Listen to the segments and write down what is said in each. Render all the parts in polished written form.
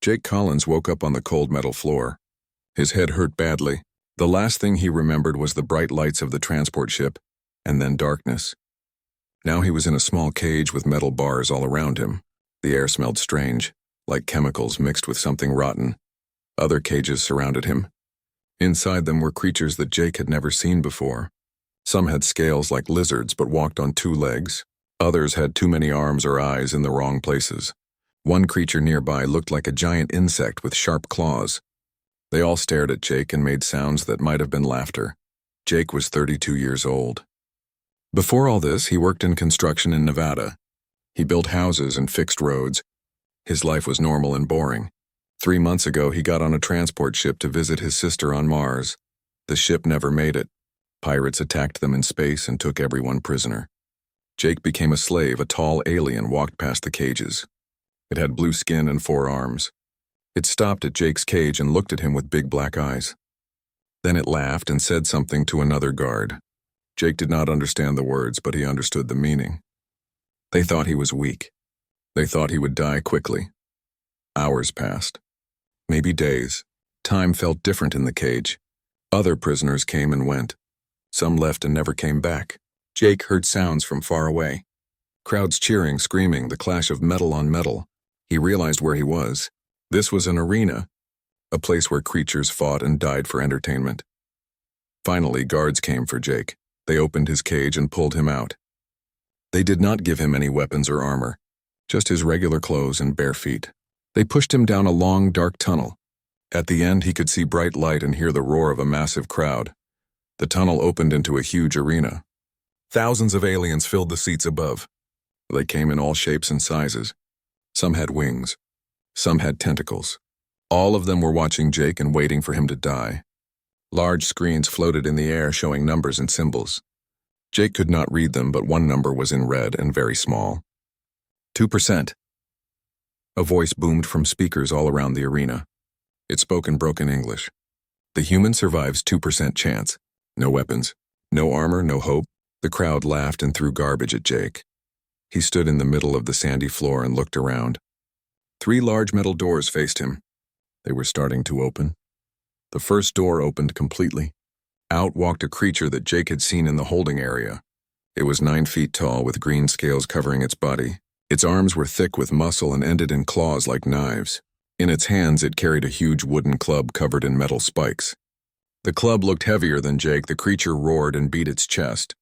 Jake Collins woke up on the cold metal floor. His head hurt badly. The last thing he remembered was the bright lights of the transport ship, and then darkness. Now he was in a small cage with metal bars all around him. The air smelled strange, like chemicals mixed with something rotten. Other cages surrounded him. Inside them were creatures that Jake had never seen before. Some had scales like lizards but walked on two legs. Others had too many arms or eyes in the wrong places. One creature nearby looked like a giant insect with sharp claws. They all stared at Jake and made sounds that might have been laughter. Jake was 32 years old. Before all this, he worked in construction in Nevada. He built houses and fixed roads. His life was normal and boring. 3 months ago, he got on a transport ship to visit his sister on Mars. The ship never made it. Pirates attacked them in space and took everyone prisoner. Jake became a slave. A tall alien walked past the cages. It had blue skin and 4 arms. It stopped at Jake's cage and looked at him with big black eyes. Then it laughed and said something to another guard. Jake did not understand the words, but he understood the meaning. They thought he was weak. They thought he would die quickly. Hours passed. Maybe days. Time felt different in the cage. Other prisoners came and went. Some left and never came back. Jake heard sounds from far away. Crowds cheering, screaming, the clash of metal on metal. He realized where he was. This was an arena, a place where creatures fought and died for entertainment. Finally, guards came for Jake. They opened his cage and pulled him out. They did not give him any weapons or armor, just his regular clothes and bare feet. They pushed him down a long, dark tunnel. At the end, he could see bright light and hear the roar of a massive crowd. The tunnel opened into a huge arena. Thousands of aliens filled the seats above. They came in all shapes and sizes. Some had wings. Some had tentacles. All of them were watching Jake and waiting for him to die. Large screens floated in the air showing numbers and symbols. Jake could not read them, but one number was in red and very small. 2%. A voice boomed from speakers all around the arena. It spoke in broken English. The human survives 2% chance. No weapons, no armor, no hope. The crowd laughed and threw garbage at Jake. He stood in the middle of the sandy floor and looked around. 3 large metal doors faced him. They were starting to open. The first door opened completely. Out walked a creature that Jake had seen in the holding area. It was 9 feet tall with green scales covering its body. Its arms were thick with muscle and ended in claws like knives. In its hands, it carried a huge wooden club covered in metal spikes. The club looked heavier than Jake. The creature roared and beat its chest.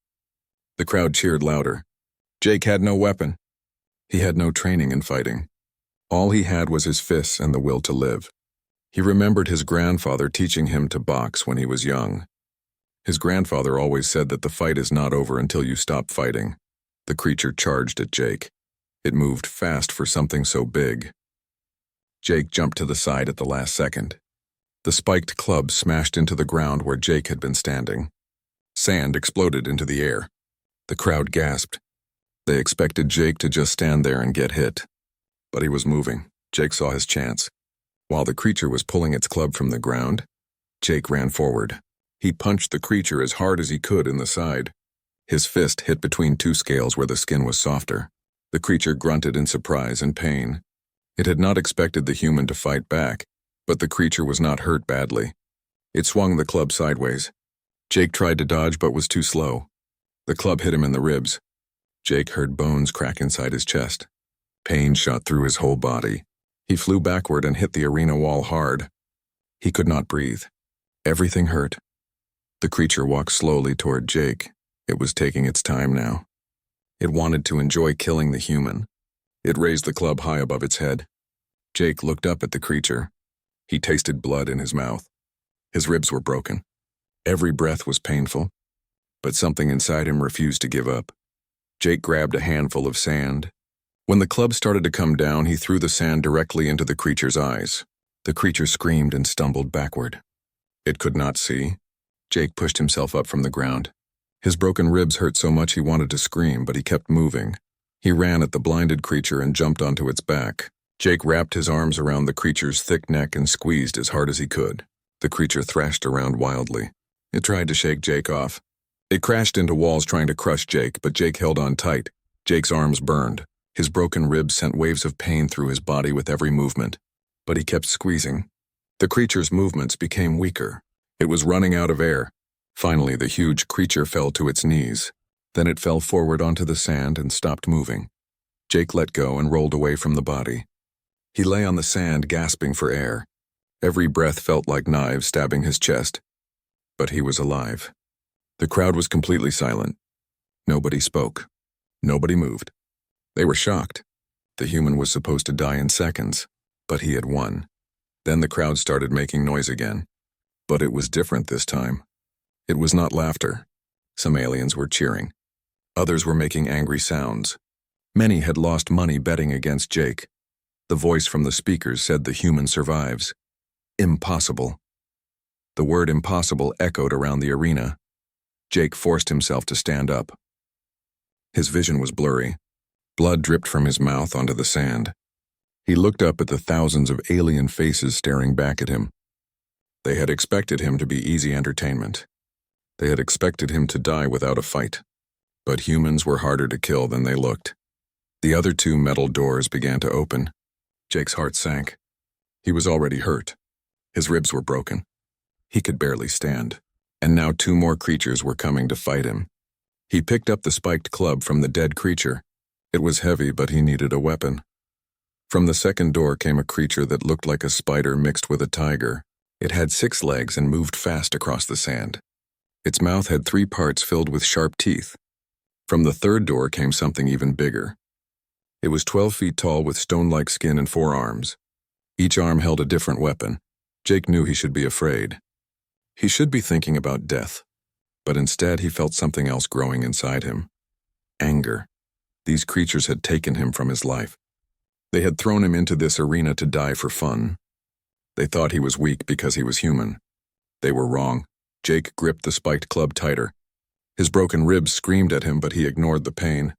The crowd cheered louder. Jake had no weapon. He had no training in fighting. All he had was his fists and the will to live. He remembered his grandfather teaching him to box when he was young. His grandfather always said that the fight is not over until you stop fighting. The creature charged at Jake. It moved fast for something so big. Jake jumped to the side at the last second. The spiked club smashed into the ground where Jake had been standing. Sand exploded into the air. The crowd gasped. They expected Jake to just stand there and get hit. But he was moving. Jake saw his chance. While the creature was pulling its club from the ground, Jake ran forward. He punched the creature as hard as he could in the side. His fist hit between 2 scales where the skin was softer. The creature grunted in surprise and pain. It had not expected the human to fight back, but the creature was not hurt badly. It swung the club sideways. Jake tried to dodge but was too slow. The club hit him in the ribs. Jake heard bones crack inside his chest. Pain shot through his whole body. He flew backward and hit the arena wall hard. He could not breathe. Everything hurt. The creature walked slowly toward Jake. It was taking its time now. It wanted to enjoy killing the human. It raised the club high above its head. Jake looked up at the creature. He tasted blood in his mouth. His ribs were broken. Every breath was painful, but something inside him refused to give up. Jake grabbed a handful of sand. When the club started to come down, he threw the sand directly into the creature's eyes. The creature screamed and stumbled backward. It could not see. Jake pushed himself up from the ground. His broken ribs hurt so much he wanted to scream, but he kept moving. He ran at the blinded creature and jumped onto its back. Jake wrapped his arms around the creature's thick neck and squeezed as hard as he could. The creature thrashed around wildly. It tried to shake Jake off. It crashed into walls trying to crush Jake, but Jake held on tight. Jake's arms burned. His broken ribs sent waves of pain through his body with every movement. but he kept squeezing. The creature's movements became weaker. It was running out of air. Finally, the huge creature fell to its knees. Then it fell forward onto the sand and stopped moving. Jake let go and rolled away from the body. He lay on the sand, gasping for air. Every breath felt like knives stabbing his chest. But he was alive. The crowd was completely silent. Nobody spoke. Nobody moved. They were shocked. The human was supposed to die in seconds, but he had won. Then the crowd started making noise again. But it was different this time. It was not laughter. Some aliens were cheering. Others were making angry sounds. Many had lost money betting against Jake. The voice from the speakers said the human survives. Impossible. The word impossible echoed around the arena. Jake forced himself to stand up. His vision was blurry. Blood dripped from his mouth onto the sand. He looked up at the thousands of alien faces staring back at him. They had expected him to be easy entertainment. They had expected him to die without a fight. But humans were harder to kill than they looked. The other two metal doors began to open. Jake's heart sank. He was already hurt. His ribs were broken. He could barely stand. And now two more creatures were coming to fight him. He picked up the spiked club from the dead creature. It was heavy, but he needed a weapon. From the second door came a creature that looked like a spider mixed with a tiger. It had 6 legs and moved fast across the sand. Its mouth had 3 parts filled with sharp teeth. From the third door came something even bigger. It was 12 feet tall with stone-like skin and 4 arms. Each arm held a different weapon. Jake knew he should be afraid. He should be thinking about death, but instead he felt something else growing inside him. Anger. These creatures had taken him from his life. They had thrown him into this arena to die for fun. They thought he was weak because he was human. They were wrong. Jake gripped the spiked club tighter. His broken ribs screamed at him, but he ignored the pain.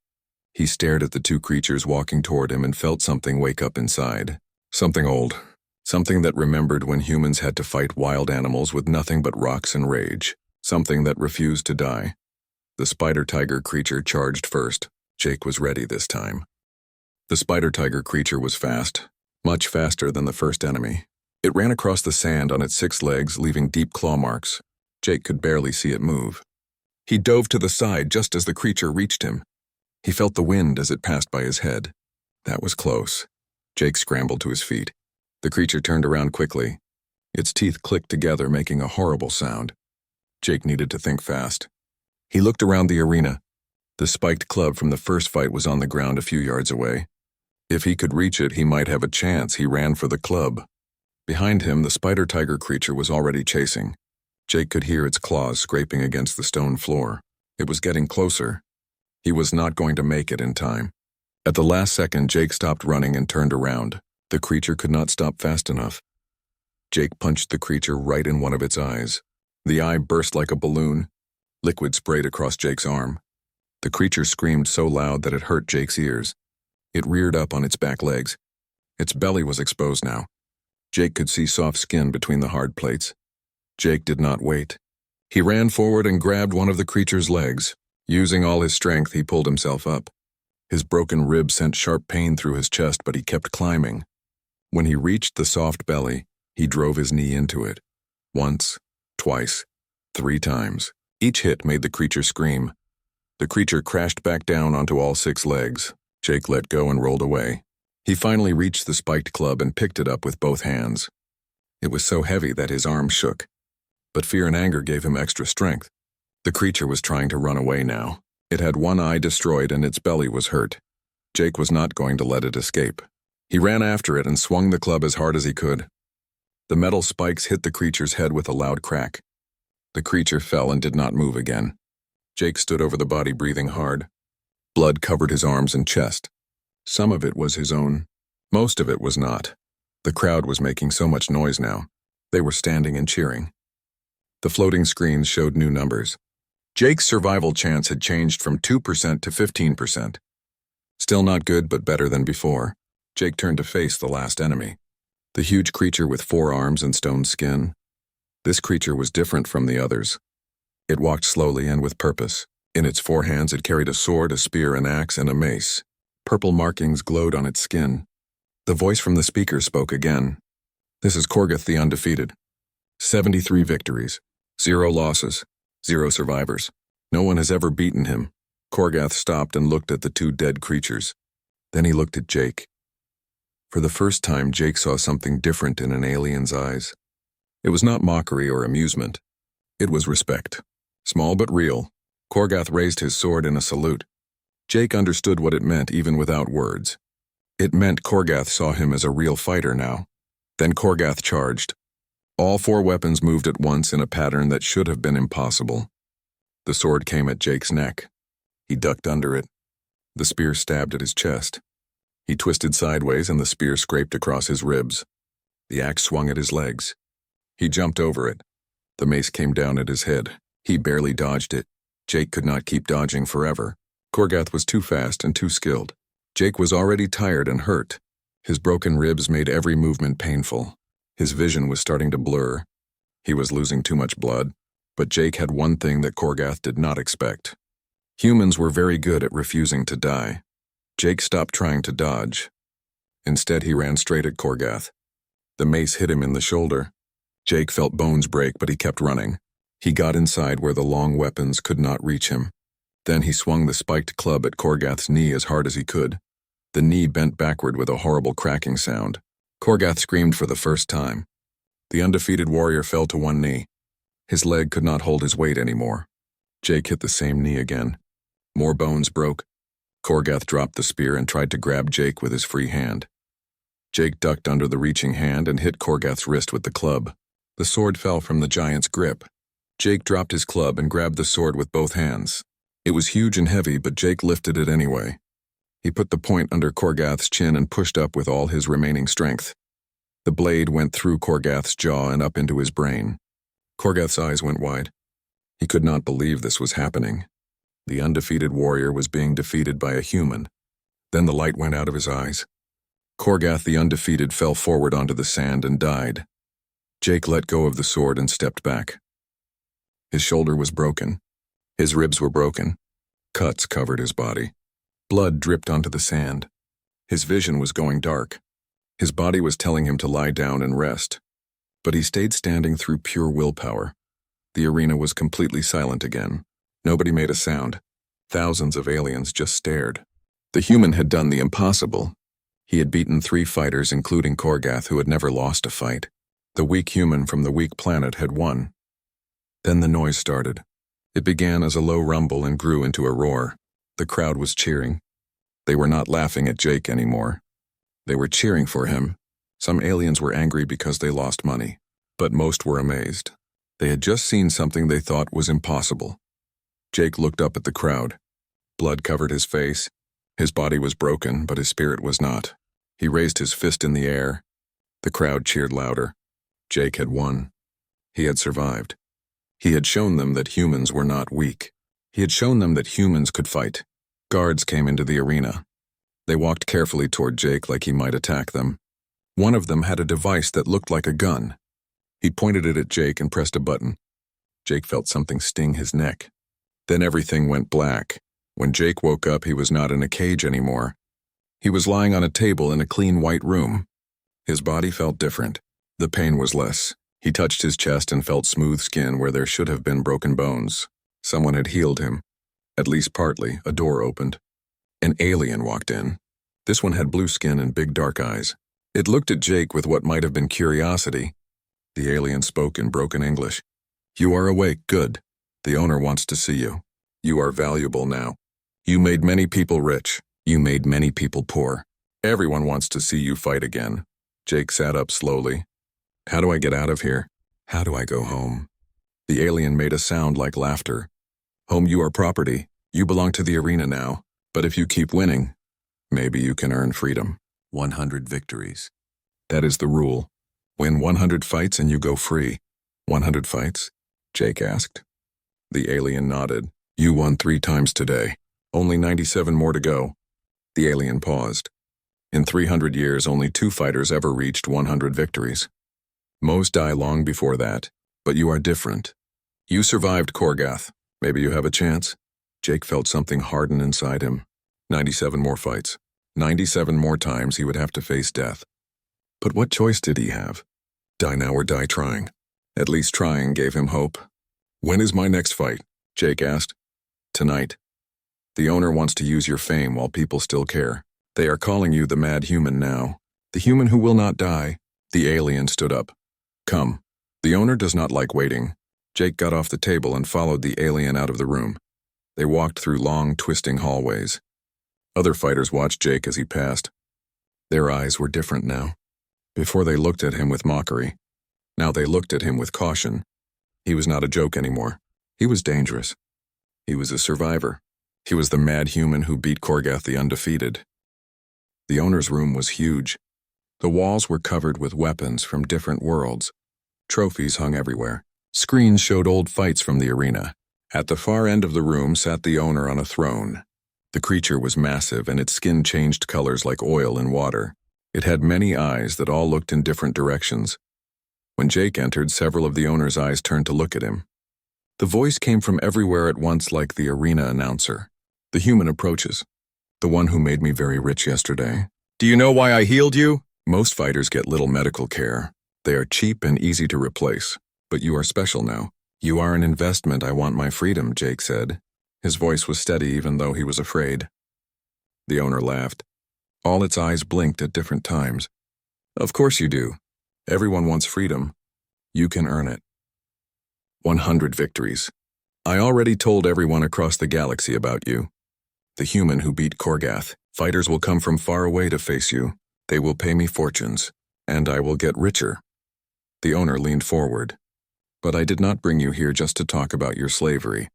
He stared at the two creatures walking toward him and felt something wake up inside. Something old. Something that remembered when humans had to fight wild animals with nothing but rocks and rage. Something that refused to die. The spider-tiger creature charged first. Jake was ready this time. The spider-tiger creature was fast, much faster than the first enemy. It ran across the sand on its 6 legs, leaving deep claw marks. Jake could barely see it move. He dove to the side just as the creature reached him. He felt the wind as it passed by his head. That was close. Jake scrambled to his feet. The creature turned around quickly. Its teeth clicked together, making a horrible sound. Jake needed to think fast. He looked around the arena. The spiked club from the first fight was on the ground a few yards away. If he could reach it, he might have a chance. He ran for the club. Behind him, the spider-tiger creature was already chasing. Jake could hear its claws scraping against the stone floor. It was getting closer. He was not going to make it in time. At the last second, Jake stopped running and turned around. The creature could not stop fast enough. Jake punched the creature right in one of its eyes. The eye burst like a balloon. Liquid sprayed across Jake's arm. The creature screamed so loud that it hurt Jake's ears. It reared up on its back legs. Its belly was exposed now. Jake could see soft skin between the hard plates. Jake did not wait. He ran forward and grabbed one of the creature's legs. Using all his strength, he pulled himself up. His broken rib sent sharp pain through his chest, but he kept climbing. When he reached the soft belly, he drove his knee into it. Once, twice, 3 times. Each hit made the creature scream. The creature crashed back down onto all 6 legs. Jake let go and rolled away. He finally reached the spiked club and picked it up with both hands. It was so heavy that his arm shook. But fear and anger gave him extra strength. The creature was trying to run away now. It had one eye destroyed and its belly was hurt. Jake was not going to let it escape. He ran after it and swung the club as hard as he could. The metal spikes hit the creature's head with a loud crack. The creature fell and did not move again. Jake stood over the body, breathing hard. Blood covered his arms and chest. Some of it was his own. Most of it was not. The crowd was making so much noise now. They were standing and cheering. The floating screens showed new numbers. Jake's survival chance had changed from 2% to 15%. Still not good, but better than before. Jake turned to face the last enemy. The huge creature with 4 arms and stone skin. This creature was different from the others. It walked slowly and with purpose. In its 4 hands it carried a sword, a spear, an axe, and a mace. Purple markings glowed on its skin. The voice from the speaker spoke again. This is Korgath the Undefeated. 73 victories, 0 losses, 0 survivors. No one has ever beaten him. Korgath stopped and looked at the 2 dead creatures. Then he looked at Jake. For the first time, Jake saw something different in an alien's eyes. It was not mockery or amusement. It was respect. Small but real. Korgath raised his sword in a salute. Jake understood what it meant even without words. It meant Korgath saw him as a real fighter now. Then Korgath charged. All 4 weapons moved at once in a pattern that should have been impossible. The sword came at Jake's neck. He ducked under it. The spear stabbed at his chest. He twisted sideways and the spear scraped across his ribs. The axe swung at his legs. He jumped over it. The mace came down at his head. He barely dodged it. Jake could not keep dodging forever. Korgath was too fast and too skilled. Jake was already tired and hurt. His broken ribs made every movement painful. His vision was starting to blur. He was losing too much blood. But Jake had one thing that Korgath did not expect. Humans were very good at refusing to die. Jake stopped trying to dodge. Instead, he ran straight at Korgath. The mace hit him in the shoulder. Jake felt bones break, but he kept running. He got inside where the long weapons could not reach him. Then he swung the spiked club at Korgath's knee as hard as he could. The knee bent backward with a horrible cracking sound. Korgath screamed for the first time. The undefeated warrior fell to one knee. His leg could not hold his weight anymore. Jake hit the same knee again. More bones broke. Korgath dropped the spear and tried to grab Jake with his free hand. Jake ducked under the reaching hand and hit Korgath's wrist with the club. The sword fell from the giant's grip. Jake dropped his club and grabbed the sword with both hands. It was huge and heavy, but Jake lifted it anyway. He put the point under Korgath's chin and pushed up with all his remaining strength. The blade went through Korgath's jaw and up into his brain. Korgath's eyes went wide. He could not believe this was happening. The undefeated warrior was being defeated by a human. Then the light went out of his eyes. Korgath the undefeated fell forward onto the sand and died. Jake let go of the sword and stepped back. His shoulder was broken. His ribs were broken. Cuts covered his body. Blood dripped onto the sand. His vision was going dark. His body was telling him to lie down and rest. But he stayed standing through pure willpower. The arena was completely silent again. Nobody made a sound. Thousands of aliens just stared. The human had done the impossible. He had beaten 3 fighters, including Korgath, who had never lost a fight. The weak human from the weak planet had won. Then the noise started. It began as a low rumble and grew into a roar. The crowd was cheering. They were not laughing at Jake anymore. They were cheering for him. Some aliens were angry because they lost money, but most were amazed. They had just seen something they thought was impossible. Jake looked up at the crowd. Blood covered his face. His body was broken, but his spirit was not. He raised his fist in the air. The crowd cheered louder. Jake had won. He had survived. He had shown them that humans were not weak. He had shown them that humans could fight. Guards came into the arena. They walked carefully toward Jake like he might attack them. One of them had a device that looked like a gun. He pointed it at Jake and pressed a button. Jake felt something sting his neck. Then everything went black. When Jake woke up, he was not in a cage anymore. He was lying on a table in a clean white room. His body felt different. The pain was less. He touched his chest and felt smooth skin where there should have been broken bones. Someone had healed him. At least partly. A door opened. An alien walked in. This one had blue skin and big dark eyes. It looked at Jake with what might have been curiosity. The alien spoke in broken English. "You are awake, good. The owner wants to see you. You are valuable now. You made many people rich. You made many people poor. Everyone wants to see you fight again." Jake sat up slowly. "How do I get out of here? How do I go home?" The alien made a sound like laughter. "Home, you are property. You belong to the arena now. But if you keep winning, maybe you can earn freedom. 100 victories. That is the rule. Win 100 fights and you go free." 100 fights? Jake asked. The alien nodded. "You won 3 times today. Only 97 more to go." The alien paused. "In 300 years, only 2 fighters ever reached 100 victories. Most die long before that, but you are different. You survived Korgath. Maybe you have a chance." Jake felt something harden inside him. 97 more fights. 97 more times he would have to face death. But what choice did he have? Die now or die trying. At least trying gave him hope. When is my next fight? Jake asked. Tonight. The owner wants to use your fame while people still care. They are calling you the mad human now. The human who will not die. The alien stood up. Come. The owner does not like waiting. Jake got off the table and followed the alien out of the room. They walked through long, twisting hallways. Other fighters watched Jake as he passed. Their eyes were different now. Before they looked at him with mockery. Now they looked at him with caution. He was not a joke anymore. He was dangerous. He was a survivor. He was the mad human who beat Korgath the Undefeated. The owner's room was huge. The walls were covered with weapons from different worlds. Trophies hung everywhere. Screens showed old fights from the arena. At the far end of the room sat the owner on a throne. The creature was massive and its skin changed colors like oil in water. It had many eyes that all looked in different directions. When Jake entered, several of the owner's eyes turned to look at him. The voice came from everywhere at once like the arena announcer. The human approaches. The one who made me very rich yesterday. Do you know why I healed you? Most fighters get little medical care. They are cheap and easy to replace. But you are special now. You are an investment. I want my freedom, Jake said. His voice was steady even though he was afraid. The owner laughed. All its eyes blinked at different times. Of course you do. Everyone wants freedom. You can earn it. 100 victories. I already told everyone across the galaxy about you. The human who beat Korgath. Fighters will come from far away to face you. They will pay me fortunes. And I will get richer. The owner leaned forward. But I did not bring you here just to talk about your slavery.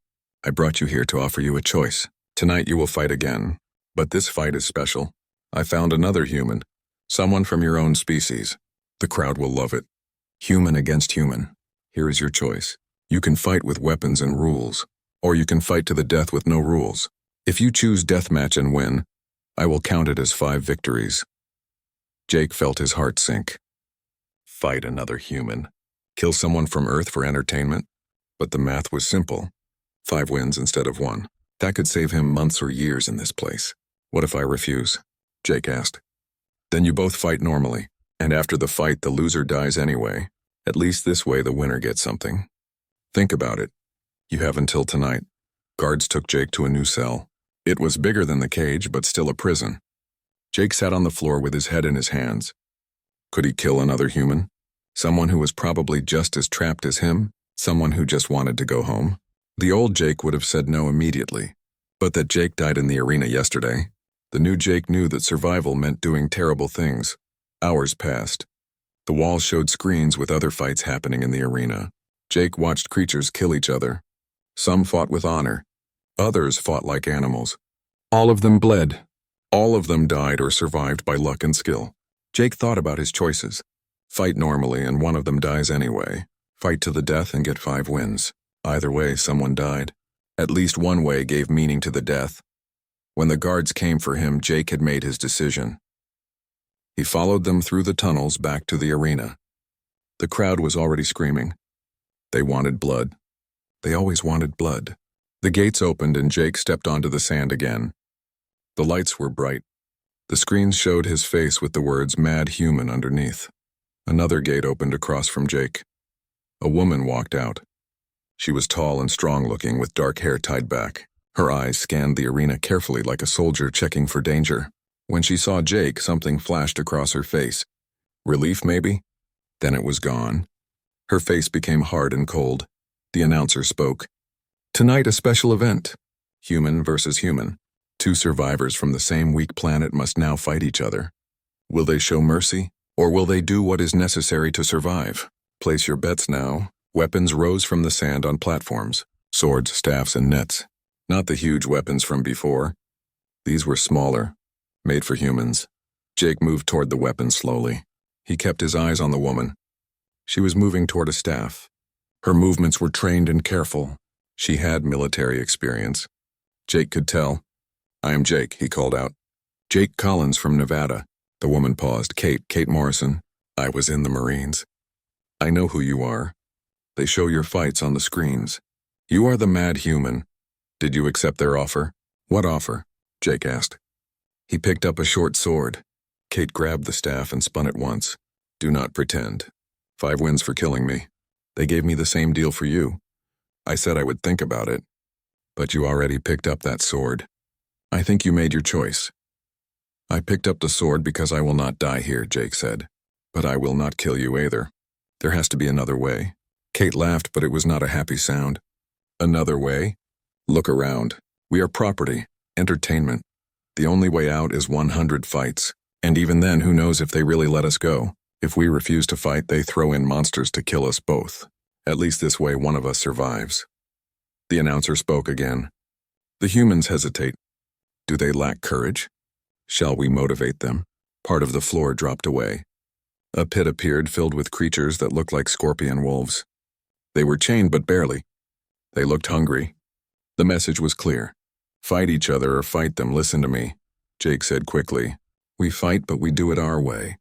I brought you here to offer you a choice. Tonight you will fight again. But this fight is special. I found another human. Someone from your own species. The crowd will love it. Human against human. Here is your choice. You can fight with weapons and rules. Or you can fight to the death with no rules. If you choose deathmatch and win, I will count it as 5 victories. Jake felt his heart sink. Fight another human. Kill someone from Earth for entertainment? But the math was simple. 5 wins instead of 1. That could save him months or years in this place. What if I refuse? Jake asked. Then you both fight normally, and after the fight the loser dies anyway. At least this way the winner gets something. Think about it. You have until tonight. Guards took Jake to a new cell. It was bigger than the cage, but still a prison. Jake sat on the floor with his head in his hands. Could he kill another human? Someone who was probably just as trapped as him? Someone who just wanted to go home? The old Jake would have said no immediately. But that Jake died in the arena yesterday. The new Jake knew that survival meant doing terrible things. Hours passed. The walls showed screens with other fights happening in the arena. Jake watched creatures kill each other. Some fought with honor. Others fought like animals. All of them bled. All of them died or survived by luck and skill. Jake thought about his choices. Fight normally and one of them dies anyway. Fight to the death and get 5 wins. Either way, someone died. At least one way gave meaning to the death. When the guards came for him, Jake had made his decision. He followed them through the tunnels back to the arena. The crowd was already screaming. They wanted blood. They always wanted blood. The gates opened and Jake stepped onto the sand again. The lights were bright. The screens showed his face with the words "Mad Human" underneath. Another gate opened across from Jake. A woman walked out. She was tall and strong-looking with dark hair tied back. Her eyes scanned the arena carefully like a soldier checking for danger. When she saw Jake, something flashed across her face. Relief, maybe? Then it was gone. Her face became hard and cold. The announcer spoke. Tonight, a special event. Human versus human. 2 survivors from the same weak planet must now fight each other. Will they show mercy, or will they do what is necessary to survive? Place your bets now. Weapons rose from the sand on platforms. Swords, staffs, and nets. Not the huge weapons from before. These were smaller, made for humans. Jake moved toward the weapon slowly. He kept his eyes on the woman. She was moving toward a staff. Her movements were trained and careful. She had military experience. Jake could tell. I am Jake, he called out. Jake Collins from Nevada. The woman paused. Kate Morrison. I was in the Marines. I know who you are. They show your fights on the screens. You are the mad human. Did you accept their offer? What offer? Jake asked. He picked up a short sword. Kate grabbed the staff and spun it once. Do not pretend. 5 wins for killing me. They gave me the same deal for you. I said I would think about it. But you already picked up that sword. I think you made your choice. I picked up the sword because I will not die here, Jake said. But I will not kill you either. There has to be another way. Kate laughed, but it was not a happy sound. Another way? Look around. We are property, entertainment. The only way out is 100 fights. And even then, who knows if they really let us go. If we refuse to fight, they throw in monsters to kill us both. At least this way one of us survives. The announcer spoke again. The humans hesitate. Do they lack courage? Shall we motivate them? Part of the floor dropped away. A pit appeared filled with creatures that looked like scorpion wolves. They were chained but barely. They looked hungry. The message was clear. Fight each other or fight them, listen to me. Jake said quickly. We fight, but we do it our way.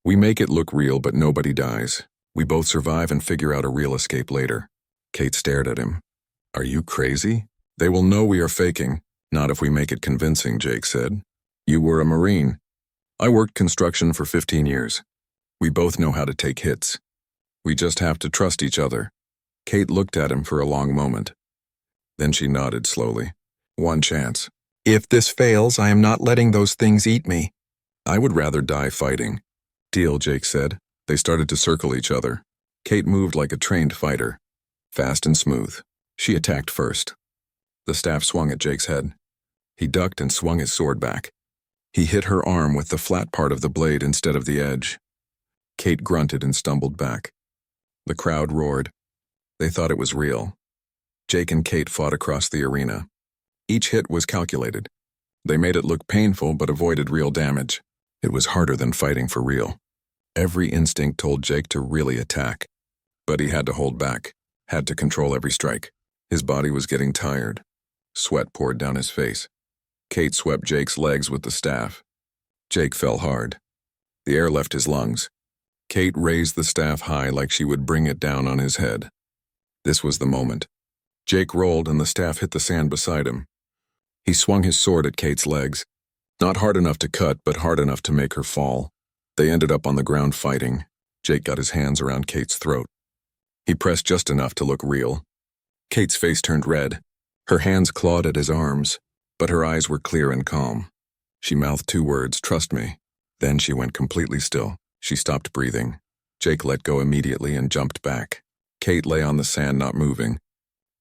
We make it look real, but nobody dies. We both survive and figure out a real escape later. Kate stared at him. Are you crazy? They will know we are faking. Not if we make it convincing, Jake said. You were a Marine. I worked construction for 15 years. We both know how to take hits. We just have to trust each other. Kate looked at him for a long moment. Then she nodded slowly. One chance. If this fails, I am not letting those things eat me. I would rather die fighting. Deal, Jake said. They started to circle each other. Kate moved like a trained fighter. Fast and smooth. She attacked first. The staff swung at Jake's head. He ducked and swung his sword back. He hit her arm with the flat part of the blade instead of the edge. Kate grunted and stumbled back. The crowd roared. They thought it was real. Jake and Kate fought across the arena. Each hit was calculated. They made it look painful but avoided real damage. It was harder than fighting for real. Every instinct told Jake to really attack. But he had to hold back, had to control every strike. His body was getting tired. Sweat poured down his face. Kate swept Jake's legs with the staff. Jake fell hard. The air left his lungs. Kate raised the staff high like she would bring it down on his head. This was the moment. Jake rolled and the staff hit the sand beside him. He swung his sword at Kate's legs. Not hard enough to cut, but hard enough to make her fall. They ended up on the ground fighting. Jake got his hands around Kate's throat. He pressed just enough to look real. Kate's face turned red. Her hands clawed at his arms, but her eyes were clear and calm. She mouthed 2 words, trust me. Then she went completely still. She stopped breathing. Jake let go immediately and jumped back. Kate lay on the sand, not moving.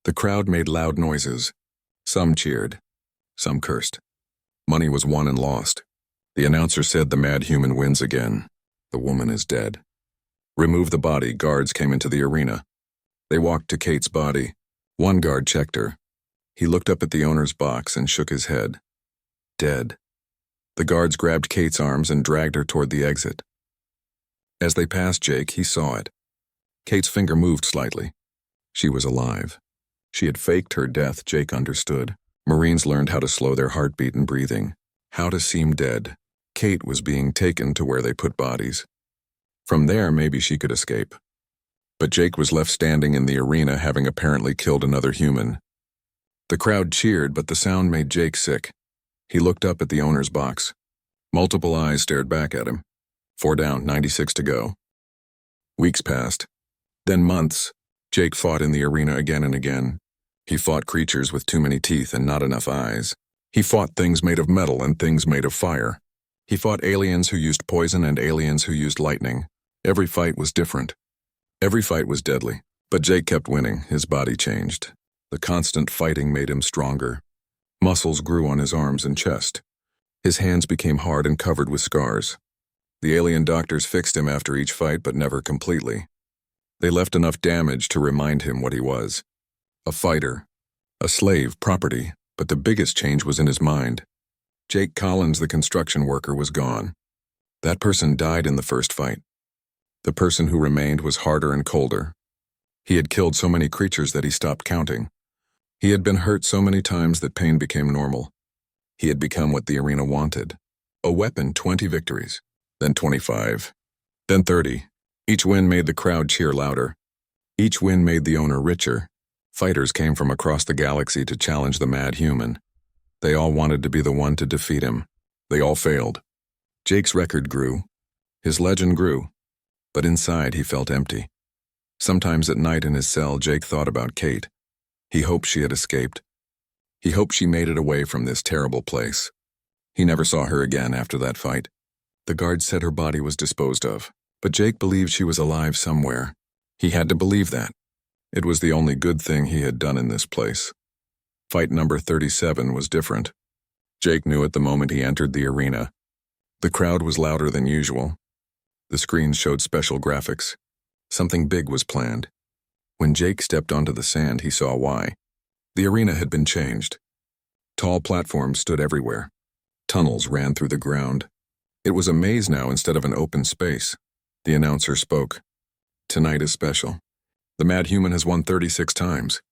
The crowd made loud noises. Some cheered. Some cursed. Money was won and lost. The announcer said the mad human wins again. The woman is dead. Remove the body. Guards came into the arena. They walked to Kate's body. One guard checked her. He looked up at the owner's box and shook his head. Dead. The guards grabbed Kate's arms and dragged her toward the exit. As they passed Jake, he saw it. Kate's finger moved slightly. She was alive. She had faked her death, Jake understood. Marines learned how to slow their heartbeat and breathing, how to seem dead. Kate was being taken to where they put bodies. From there, maybe she could escape. But Jake was left standing in the arena, having apparently killed another human. The crowd cheered, but the sound made Jake sick. He looked up at the owner's box. Multiple eyes stared back at him. 4 down, 96 to go. Weeks passed. Then months. Jake fought in the arena again and again. He fought creatures with too many teeth and not enough eyes. He fought things made of metal and things made of fire. He fought aliens who used poison and aliens who used lightning. Every fight was different. Every fight was deadly. But Jake kept winning. His body changed. The constant fighting made him stronger. Muscles grew on his arms and chest. His hands became hard and covered with scars. The alien doctors fixed him after each fight, but never completely. They left enough damage to remind him what he was. A fighter. A slave, property, but the biggest change was in his mind. Jake Collins, the construction worker, was gone. That person died in the first fight. The person who remained was harder and colder. He had killed so many creatures that he stopped counting. He had been hurt so many times that pain became normal. He had become what the arena wanted. A weapon, 20 victories. Then 25. Then 30. Each win made the crowd cheer louder. Each win made the owner richer. Fighters came from across the galaxy to challenge the mad human. They all wanted to be the one to defeat him. They all failed. Jake's record grew. His legend grew. but inside he felt empty. Sometimes at night in his cell, Jake thought about Kate. He hoped she had escaped. He hoped she made it away from this terrible place. He never saw her again after that fight. The guards said her body was disposed of, but Jake believed she was alive somewhere. He had to believe that. It was the only good thing he had done in this place. Fight number 37 was different. Jake knew it the moment he entered the arena. The crowd was louder than usual. The screens showed special graphics. Something big was planned. When Jake stepped onto the sand, he saw why. The arena had been changed. Tall platforms stood everywhere. Tunnels ran through the ground. It was a maze now instead of an open space. The announcer spoke. Tonight is special. The Mad Human has won 36 times.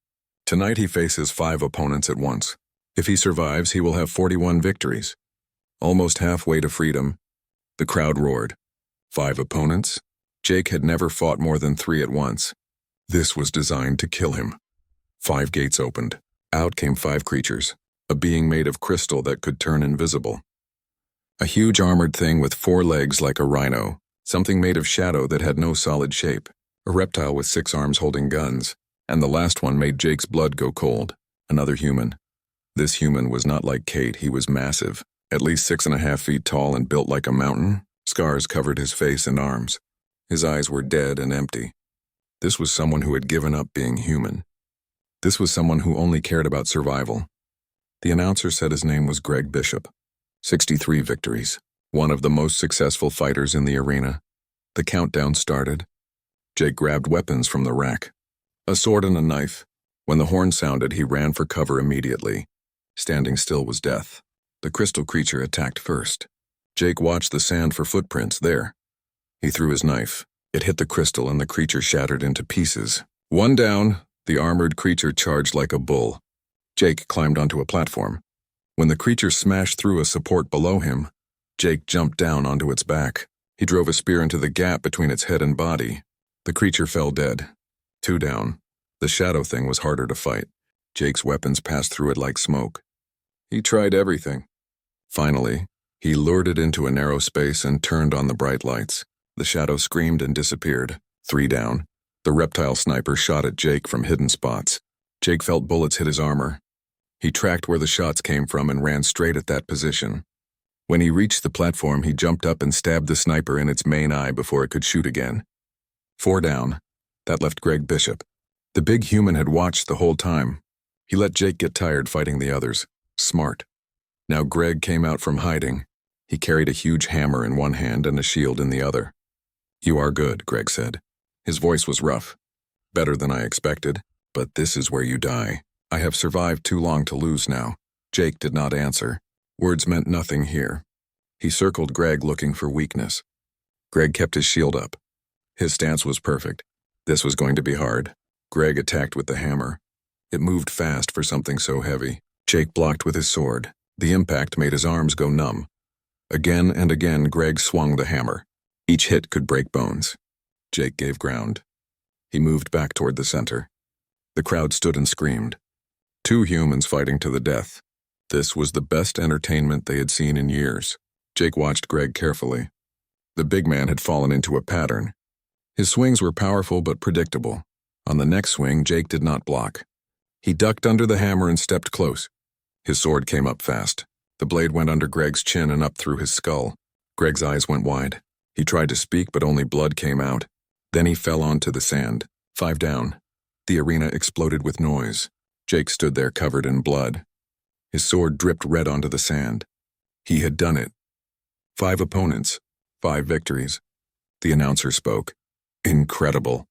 Tonight he faces 5 opponents at once. If he survives, he will have 41 victories. Almost halfway to freedom. The crowd roared. 5 opponents? Jake had never fought more than 3 at once. This was designed to kill him. 5 gates opened. Out came 5 creatures. A being made of crystal that could turn invisible. A huge armored thing with 4 legs like a rhino. Something made of shadow that had no solid shape. A reptile with 6 arms holding guns. And the last one made Jake's blood go cold. Another human. This human was not like Kate. He was massive. At least 6.5 feet tall and built like a mountain. Scars covered his face and arms. His eyes were dead and empty. This was someone who had given up being human. This was someone who only cared about survival. The announcer said his name was Greg Bishop. 63 victories. One of the most successful fighters in the arena. The countdown started. Jake grabbed weapons from the rack. A sword and a knife. When the horn sounded, he ran for cover immediately. Standing still was death. The crystal creature attacked first. Jake watched the sand for footprints there. He threw his knife. It hit the crystal and the creature shattered into pieces. 1 down. The armored creature charged like a bull. Jake climbed onto a platform. When the creature smashed through a support below him, Jake jumped down onto its back. He drove a spear into the gap between its head and body. The creature fell dead. 2 down. The shadow thing was harder to fight. Jake's weapons passed through it like smoke. He tried everything. Finally, he lured it into a narrow space and turned on the bright lights. The shadow screamed and disappeared. 3 down. The reptile sniper shot at Jake from hidden spots. Jake felt bullets hit his armor. He tracked where the shots came from and ran straight at that position. When he reached the platform, he jumped up and stabbed the sniper in its main eye before it could shoot again. 4 down. That left Greg Bishop. The big human had watched the whole time. He let Jake get tired fighting the others. Smart. Now Greg came out from hiding. He carried a huge hammer in one hand and a shield in the other. "You are good," Greg said. His voice was rough. "Better than I expected, but this is where you die. I have survived too long to lose now." Jake did not answer. Words meant nothing here. He circled Greg looking for weakness. Greg kept his shield up. His stance was perfect. This was going to be hard. Greg attacked with the hammer. It moved fast for something so heavy. Jake blocked with his sword. The impact made his arms go numb. Again and again, Greg swung the hammer. Each hit could break bones. Jake gave ground. He moved back toward the center. The crowd stood and screamed. 2 humans fighting to the death. This was the best entertainment they had seen in years. Jake watched Greg carefully. The big man had fallen into a pattern. His swings were powerful but predictable. On the next swing, Jake did not block. He ducked under the hammer and stepped close. His sword came up fast. The blade went under Greg's chin and up through his skull. Greg's eyes went wide. He tried to speak, but only blood came out. Then he fell onto the sand. 5 down. The arena exploded with noise. Jake stood there covered in blood. His sword dripped red onto the sand. He had done it. 5 opponents, 5 victories. The announcer spoke. Incredible.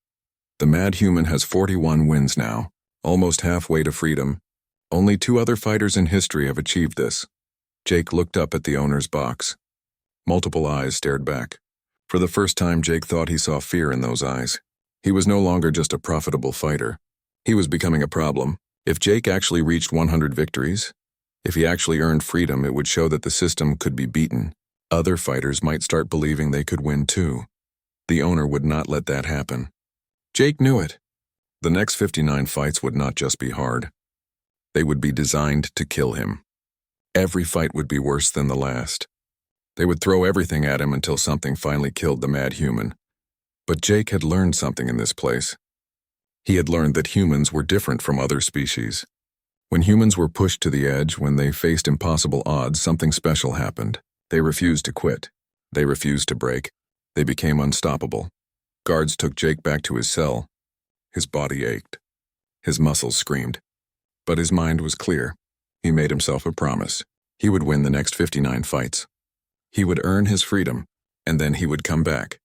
The Mad Human has 41 wins now, almost halfway to freedom. Only 2 other fighters in history have achieved this. Jake looked up at the owner's box. Multiple eyes stared back. For the first time, Jake thought he saw fear in those eyes. He was no longer just a profitable fighter. He was becoming a problem. If Jake actually reached 100 victories, if he actually earned freedom, it would show that the system could be beaten. Other fighters might start believing they could win too. The owner would not let that happen. Jake knew it. The next 59 fights would not just be hard. They would be designed to kill him. Every fight would be worse than the last. They would throw everything at him until something finally killed the Mad Human. But Jake had learned something in this place. He had learned that humans were different from other species. When humans were pushed to the edge, when they faced impossible odds, something special happened. They refused to quit. They refused to break. They became unstoppable. Guards took Jake back to his cell. His body ached. His muscles screamed. But his mind was clear. He made himself a promise. He would win the next 59 fights. He would earn his freedom, and then he would come back.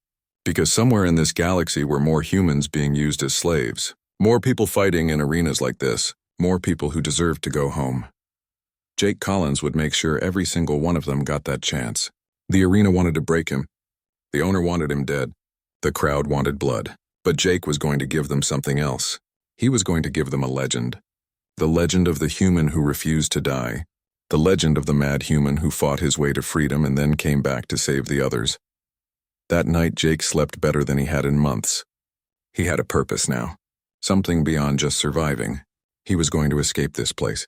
Because somewhere in this galaxy were more humans being used as slaves. More people fighting in arenas like this. More people who deserved to go home. Jake Collins would make sure every single one of them got that chance. The arena wanted to break him. The owner wanted him dead. The crowd wanted blood. But Jake was going to give them something else. He was going to give them a legend. The legend of the human who refused to die. The legend of the mad human who fought his way to freedom and then came back to save the others. That night, Jake slept better than he had in months. He had a purpose now. Something beyond just surviving. He was going to escape this place.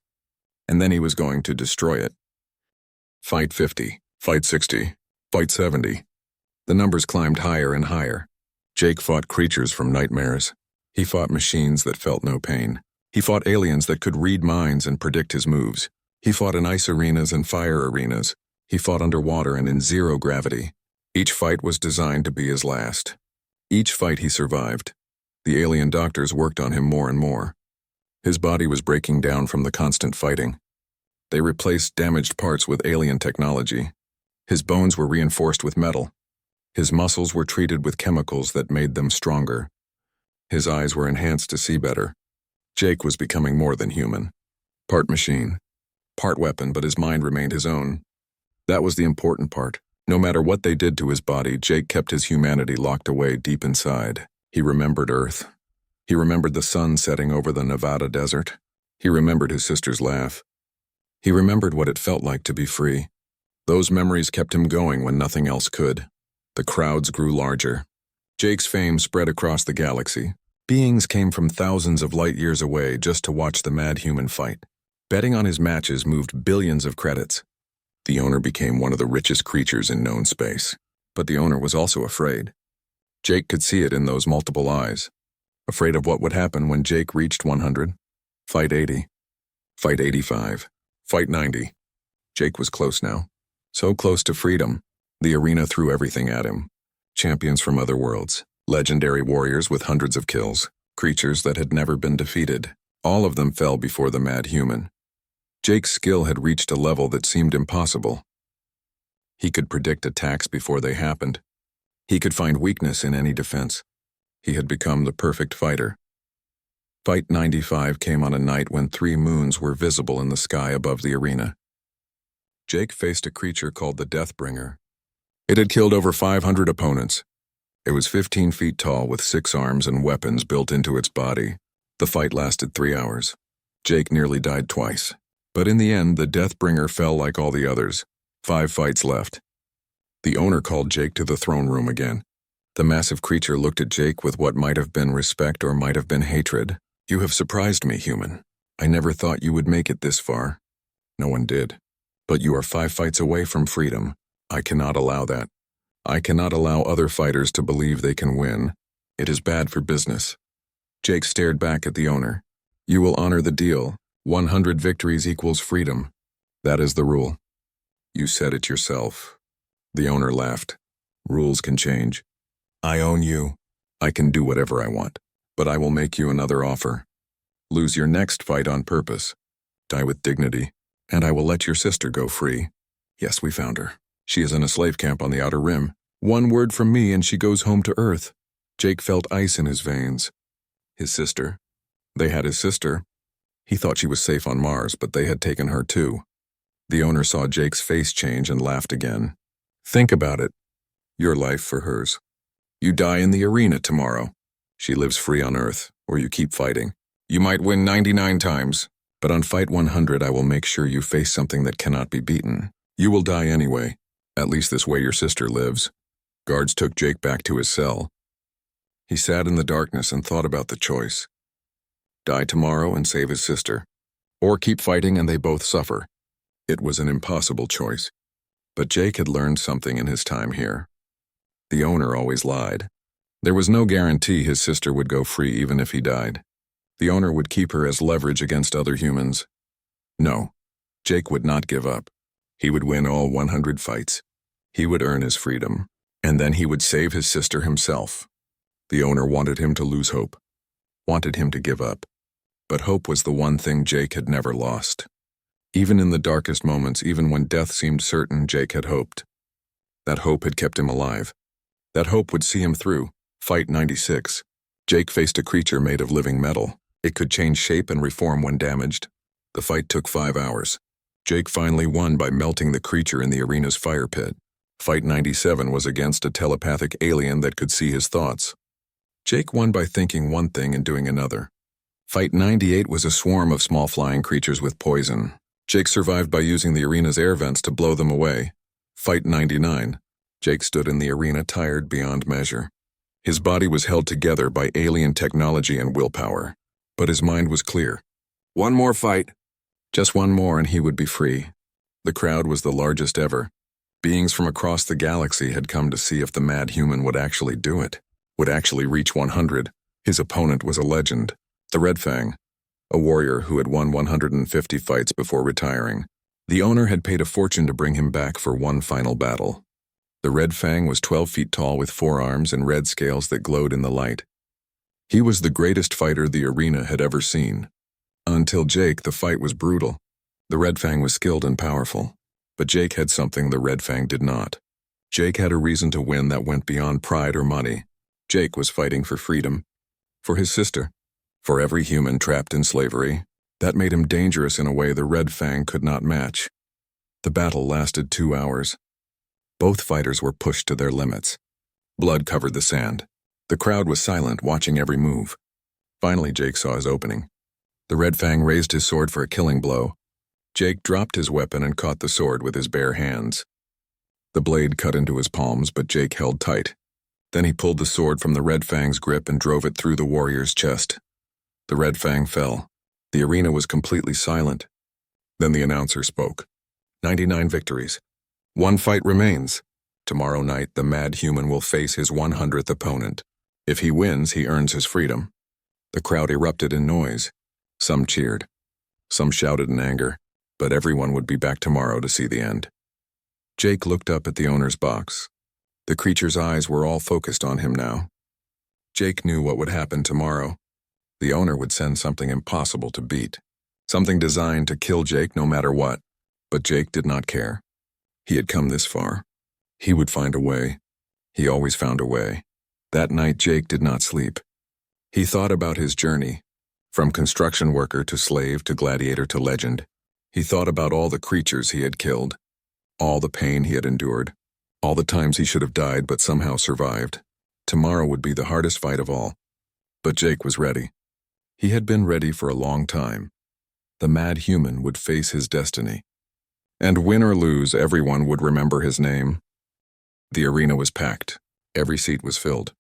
And then he was going to destroy it. Fight 50, Fight 60, Fight 70. The numbers climbed higher and higher. Jake fought creatures from nightmares. He fought machines that felt no pain. He fought aliens that could read minds and predict his moves. He fought in ice arenas and fire arenas. He fought underwater and in zero gravity. Each fight was designed to be his last. Each fight he survived. The alien doctors worked on him more and more. His body was breaking down from the constant fighting. They replaced damaged parts with alien technology. His bones were reinforced with metal. His muscles were treated with chemicals that made them stronger. His eyes were enhanced to see better. Jake was becoming more than human. Part machine. Part weapon, but his mind remained his own. That was the important part. No matter what they did to his body, Jake kept his humanity locked away deep inside. He remembered Earth. He remembered the sun setting over the Nevada desert. He remembered his sister's laugh. He remembered what it felt like to be free. Those memories kept him going when nothing else could. The crowds grew larger. Jake's fame spread across the galaxy. Beings came from thousands of light years away just to watch the mad human fight. Betting on his matches moved billions of credits. The owner became one of the richest creatures in known space. But the owner was also afraid. Jake could see it in those multiple eyes. Afraid of what would happen when Jake reached 100. Fight 80. Fight 85. Fight 90. Jake was close now. So close to freedom. The arena threw everything at him. Champions from other worlds. Legendary warriors with hundreds of kills. Creatures that had never been defeated. All of them fell before the mad human. Jake's skill had reached a level that seemed impossible. He could predict attacks before they happened. He could find weakness in any defense. He had become the perfect fighter. Fight 95 came on a night when 3 moons were visible in the sky above the arena. Jake faced a creature called the Deathbringer. It had killed over 500 opponents. It was 15 feet tall with 6 arms and weapons built into its body. The fight lasted 3 hours. Jake nearly died twice. But in the end, the Deathbringer fell like all the others. 5 fights left. The owner called Jake to the throne room again. The massive creature looked at Jake with what might have been respect or might have been hatred. "You have surprised me, human. I never thought you would make it this far." No one did. "But you are 5 fights away from freedom. I cannot allow that. I cannot allow other fighters to believe they can win. It is bad for business." Jake stared back at the owner. "You will honor the deal. 100 victories equals freedom. That is the rule." "You said it yourself." The owner laughed. "Rules can change. I own you. I can do whatever I want, but I will make you another offer. Lose your next fight on purpose. Die with dignity, and I will let your sister go free. Yes, we found her. She is in a slave camp on the Outer Rim. 1 word from me and she goes home to Earth." Jake felt ice in his veins. His sister. They had his sister. He thought she was safe on Mars, but they had taken her too. The owner saw Jake's face change and laughed again. "Think about it. Your life for hers. You die in the arena tomorrow. She lives free on Earth, or you keep fighting. You might win 99 times, but on fight 100 I will make sure you face something that cannot be beaten. You will die anyway. At least this way your sister lives." Guards took Jake back to his cell. He sat in the darkness and thought about the choice. Die tomorrow and save his sister, or keep fighting and they both suffer. It was an impossible choice. But Jake had learned something in his time here. The owner always lied. There was no guarantee his sister would go free even if he died. The owner would keep her as leverage against other humans. No, Jake would not give up. He would win all 100 fights. He would earn his freedom, and then he would save his sister himself. The owner wanted him to lose hope, wanted him to give up. But hope was the one thing Jake had never lost. Even in the darkest moments, even when death seemed certain, Jake had hoped. That hope had kept him alive. That hope would see him through. Fight 96. Jake faced a creature made of living metal. It could change shape and reform when damaged. The fight took 5 hours. Jake finally won by melting the creature in the arena's fire pit. Fight 97 was against a telepathic alien that could see his thoughts. Jake won by thinking one thing and doing another. Fight 98 was a swarm of small flying creatures with poison. Jake survived by using the arena's air vents to blow them away. Fight 99. Jake stood in the arena tired beyond measure. His body was held together by alien technology and willpower, but his mind was clear. One more fight. Just one more and he would be free. The crowd was the largest ever. Beings from across the galaxy had come to see if the mad human would actually do it, would actually reach 100. His opponent was a legend, the Red Fang, a warrior who had won 150 fights before retiring. The owner had paid a fortune to bring him back for one final battle. The Red Fang was 12 feet tall with 4 arms and red scales that glowed in the light. He was the greatest fighter the arena had ever seen. Until Jake, the fight was brutal. The Red Fang was skilled and powerful, but Jake had something the Red Fang did not. Jake had a reason to win that went beyond pride or money. Jake was fighting for freedom, for his sister, for every human trapped in slavery. That made him dangerous in a way the Red Fang could not match. The battle lasted 2 hours. Both fighters were pushed to their limits. Blood covered the sand. The crowd was silent, watching every move. Finally, Jake saw his opening. The Red Fang raised his sword for a killing blow. Jake dropped his weapon and caught the sword with his bare hands. The blade cut into his palms, but Jake held tight. Then he pulled the sword from the Red Fang's grip and drove it through the warrior's chest. The Red Fang fell. The arena was completely silent. Then the announcer spoke. 99 victories. 1 fight remains. Tomorrow night, the mad human will face his 100th opponent. If he wins, he earns his freedom. The crowd erupted in noise. Some cheered. Some shouted in anger, but everyone would be back tomorrow to see the end. Jake looked up at the owner's box. The creature's eyes were all focused on him now. Jake knew what would happen tomorrow. The owner would send something impossible to beat. Something designed to kill Jake no matter what. But Jake did not care. He had come this far. He would find a way. He always found a way. That night, Jake did not sleep. He thought about his journey, from construction worker to slave to gladiator to legend. He thought about all the creatures he had killed, all the pain he had endured, all the times he should have died but somehow survived. Tomorrow would be the hardest fight of all. But Jake was ready. He had been ready for a long time. The mad human would face his destiny. And win or lose, everyone would remember his name. The arena was packed. Every seat was filled.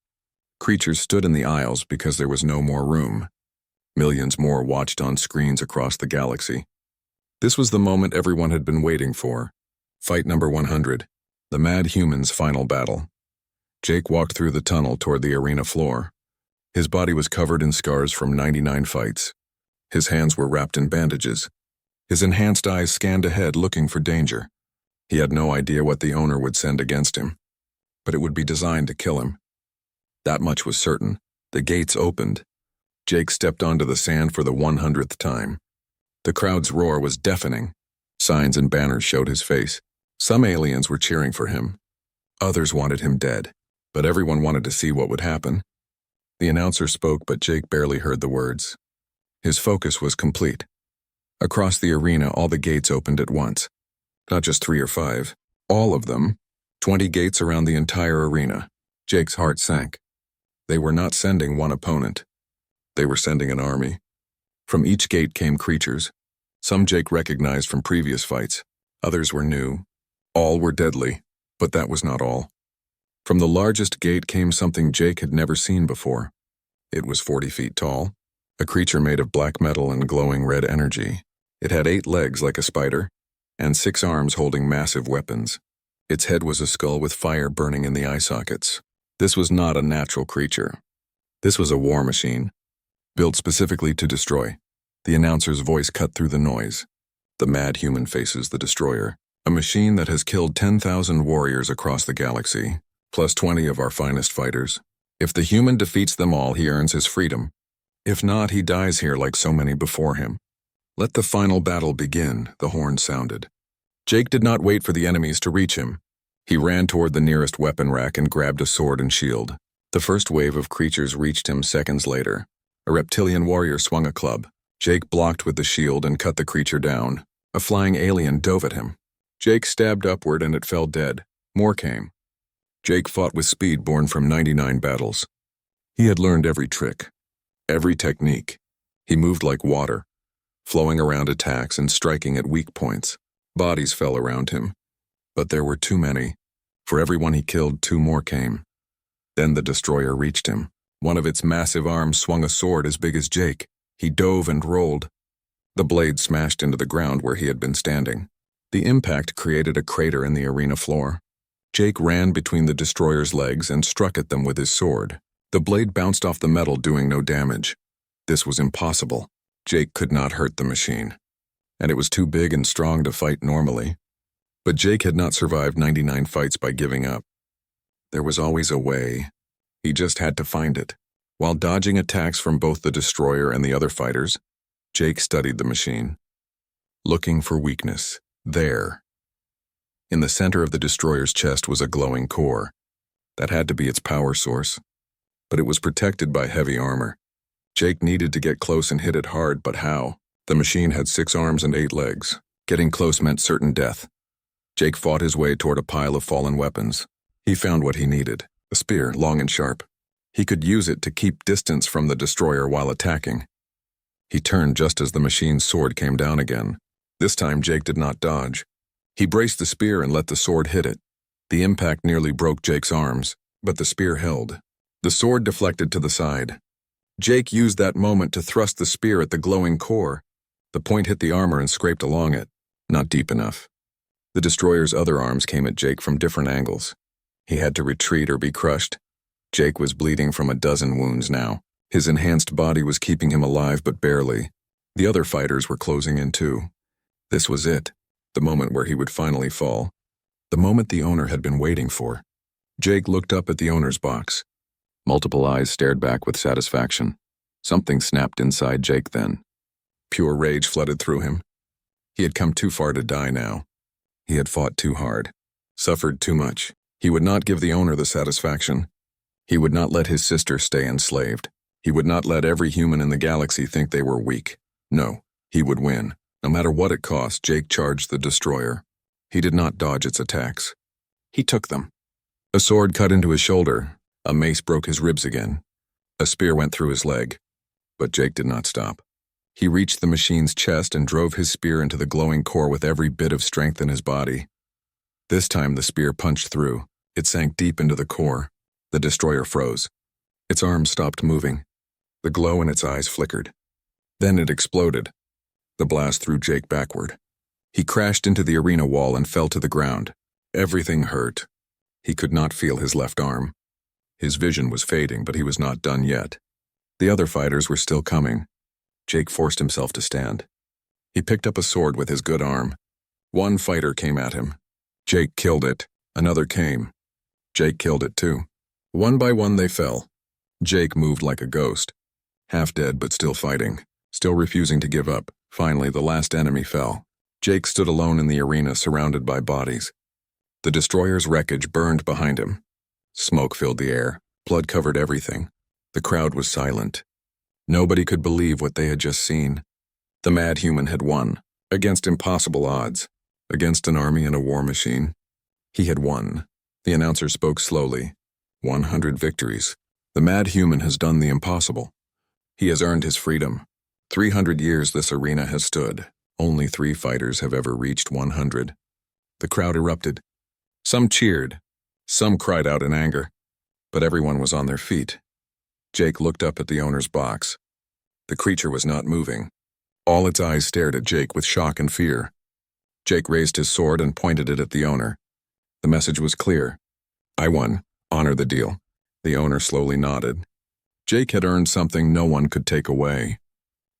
Creatures stood in the aisles because there was no more room. Millions more watched on screens across the galaxy. This was the moment everyone had been waiting for. Fight number 100, the mad human's final battle. Jake walked through the tunnel toward the arena floor. His body was covered in scars from 99 fights. His hands were wrapped in bandages. His enhanced eyes scanned ahead, looking for danger. He had no idea what the owner would send against him, but it would be designed to kill him. That much was certain. The gates opened. Jake stepped onto the sand for the 100th time. The crowd's roar was deafening. Signs and banners showed his face. Some aliens were cheering for him. Others wanted him dead, but everyone wanted to see what would happen. The announcer spoke, but Jake barely heard the words. His focus was complete. Across the arena, all the gates opened at once. Not just 3 or 5. All of them. 20 gates around the entire arena. Jake's heart sank. They were not sending one opponent. They were sending an army. From each gate came creatures. Some Jake recognized from previous fights. Others were new. All were deadly, but that was not all. From the largest gate came something Jake had never seen before. It was 40 feet tall, a creature made of black metal and glowing red energy. It had 8 legs like a spider, and 6 arms holding massive weapons. Its head was a skull with fire burning in the eye sockets. This was not a natural creature. This was a war machine, built specifically to destroy. The announcer's voice cut through the noise. The mad human faces the destroyer, a machine that has killed 10,000 warriors across the galaxy, plus 20 of our finest fighters. If the human defeats them all, he earns his freedom. If not, he dies here like so many before him. Let the final battle begin, the horn sounded. Jake did not wait for the enemies to reach him. He ran toward the nearest weapon rack and grabbed a sword and shield. The first wave of creatures reached him seconds later. A reptilian warrior swung a club. Jake blocked with the shield and cut the creature down. A flying alien dove at him. Jake stabbed upward and it fell dead. More came. Jake fought with speed born from 99 battles. He had learned every trick, every technique. He moved like water, flowing around attacks and striking at weak points. Bodies fell around him, but there were too many. For every one he killed, 2 more came. Then the destroyer reached him. One of its massive arms swung a sword as big as Jake. He dove and rolled. The blade smashed into the ground where he had been standing. The impact created a crater in the arena floor. Jake ran between the destroyer's legs and struck at them with his sword. The blade bounced off the metal, doing no damage. This was impossible. Jake could not hurt the machine, and it was too big and strong to fight normally. But Jake had not survived 99 fights by giving up. There was always a way. He just had to find it. While dodging attacks from both the destroyer and the other fighters, Jake studied the machine, looking for weakness. There. In the center of the destroyer's chest was a glowing core. That had to be its power source. But it was protected by heavy armor. Jake needed to get close and hit it hard, but how? The machine had 6 arms and 8 legs. Getting close meant certain death. Jake fought his way toward a pile of fallen weapons. He found what he needed, a spear, long and sharp. He could use it to keep distance from the destroyer while attacking. He turned just as the machine's sword came down again. This time Jake did not dodge. He braced the spear and let the sword hit it. The impact nearly broke Jake's arms, but the spear held. The sword deflected to the side. Jake used that moment to thrust the spear at the glowing core. The point hit the armor and scraped along it, not deep enough. The destroyer's other arms came at Jake from different angles. He had to retreat or be crushed. Jake was bleeding from a dozen wounds now. His enhanced body was keeping him alive, but barely. The other fighters were closing in too. This was it, the moment where he would finally fall. The moment the owner had been waiting for. Jake looked up at the owner's box. Multiple eyes stared back with satisfaction. Something snapped inside Jake then. Pure rage flooded through him. He had come too far to die now. He had fought too hard, suffered too much. He would not give the owner the satisfaction. He would not let his sister stay enslaved. He would not let every human in the galaxy think they were weak. No, he would win. No matter what it cost, Jake charged the destroyer. He did not dodge its attacks. He took them. A sword cut into his shoulder. A mace broke his ribs again. A spear went through his leg. But Jake did not stop. He reached the machine's chest and drove his spear into the glowing core with every bit of strength in his body. This time the spear punched through. It sank deep into the core. The destroyer froze. Its arms stopped moving. The glow in its eyes flickered. Then it exploded. The blast threw Jake backward. He crashed into the arena wall and fell to the ground. Everything hurt. He could not feel his left arm. His vision was fading, but he was not done yet. The other fighters were still coming. Jake forced himself to stand. He picked up a sword with his good arm. One fighter came at him. Jake killed it. Another came. Jake killed it too. One by one they fell. Jake moved like a ghost. Half dead but still fighting. Still refusing to give up. Finally, the last enemy fell. Jake stood alone in the arena, surrounded by bodies. The destroyer's wreckage burned behind him. Smoke filled the air. Blood covered everything. The crowd was silent. Nobody could believe what they had just seen. The mad human had won, against impossible odds, against an army and a war machine. He had won. The announcer spoke slowly. 100 victories. The mad human has done the impossible. He has earned his freedom. 300 years this arena has stood. Only 3 fighters have ever reached 100. The crowd erupted. Some cheered. Some cried out in anger. But everyone was on their feet. Jake looked up at the owner's box. The creature was not moving. All its eyes stared at Jake with shock and fear. Jake raised his sword and pointed it at the owner. The message was clear. I won. Honor the deal. The owner slowly nodded. Jake had earned something no one could take away.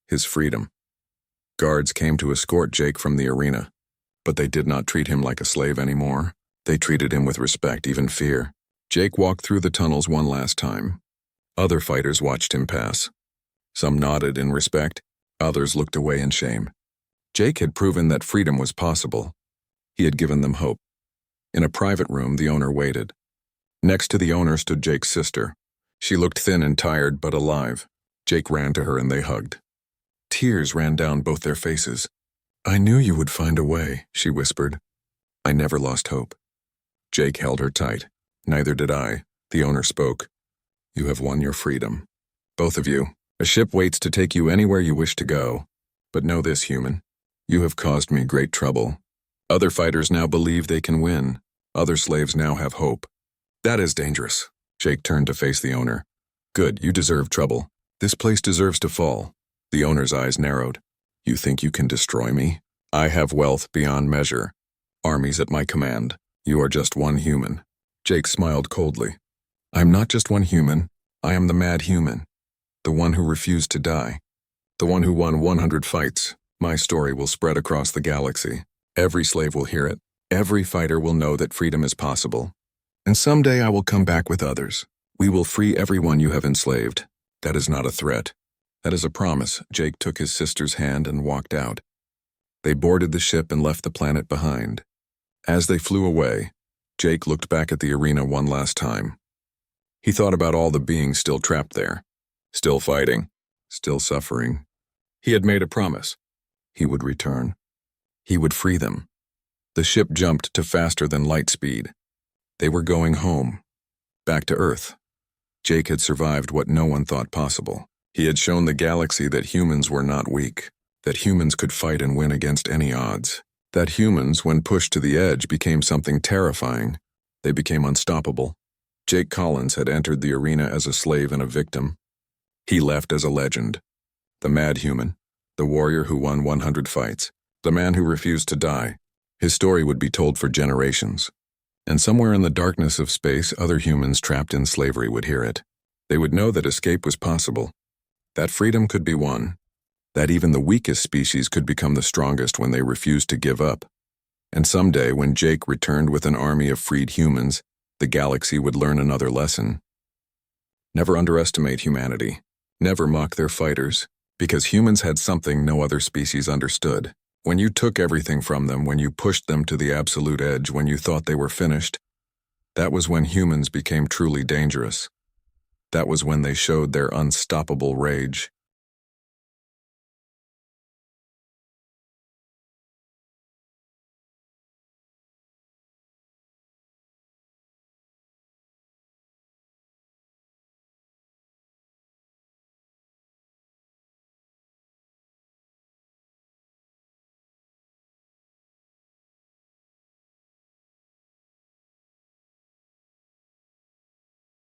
His freedom. Guards came to escort Jake from the arena, but they did not treat him like a slave anymore. They treated him with respect, even fear. Jake walked through the tunnels one last time. Other fighters watched him pass. Some nodded in respect, others looked away in shame. Jake had proven that freedom was possible. He had given them hope. In a private room, the owner waited. Next to the owner stood Jake's sister. She looked thin and tired, but alive. Jake ran to her and they hugged. Tears ran down both their faces. "I knew you would find a way," she whispered. "I never lost hope." Jake held her tight. "Neither did I," the owner spoke. "You have won your freedom. Both of you. A ship waits to take you anywhere you wish to go. But know this, human. You have caused me great trouble. Other fighters now believe they can win. Other slaves now have hope. That is dangerous." Jake turned to face the owner. "Good, you deserve trouble. This place deserves to fall." The owner's eyes narrowed. "You think you can destroy me? I have wealth beyond measure. Armies at my command. You are just one human." Jake smiled coldly. "I'm not just one human. I am the mad human. The one who refused to die. The one who won 100 fights. My story will spread across the galaxy. Every slave will hear it. Every fighter will know that freedom is possible. And someday I will come back with others. We will free everyone you have enslaved. That is not a threat. That is a promise." Jake took his sister's hand and walked out. They boarded the ship and left the planet behind. As they flew away, Jake looked back at the arena one last time. He thought about all the beings still trapped there, still fighting, still suffering. He had made a promise. He would return. He would free them. The ship jumped to faster than light speed. They were going home, back to Earth. Jake had survived what no one thought possible. He had shown the galaxy that humans were not weak, that humans could fight and win against any odds, that humans, when pushed to the edge, became something terrifying. They became unstoppable. Jake Collins had entered the arena as a slave and a victim. He left as a legend. The mad human, the warrior who won 100 fights, the man who refused to die. His story would be told for generations. And somewhere in the darkness of space, other humans trapped in slavery would hear it. They would know that escape was possible, that freedom could be won, that even the weakest species could become the strongest when they refused to give up. And someday, when Jake returned with an army of freed humans, the galaxy would learn another lesson. Never underestimate humanity. Never mock their fighters, because humans had something no other species understood. When you took everything from them, when you pushed them to the absolute edge, when you thought they were finished, that was when humans became truly dangerous. That was when they showed their unstoppable rage.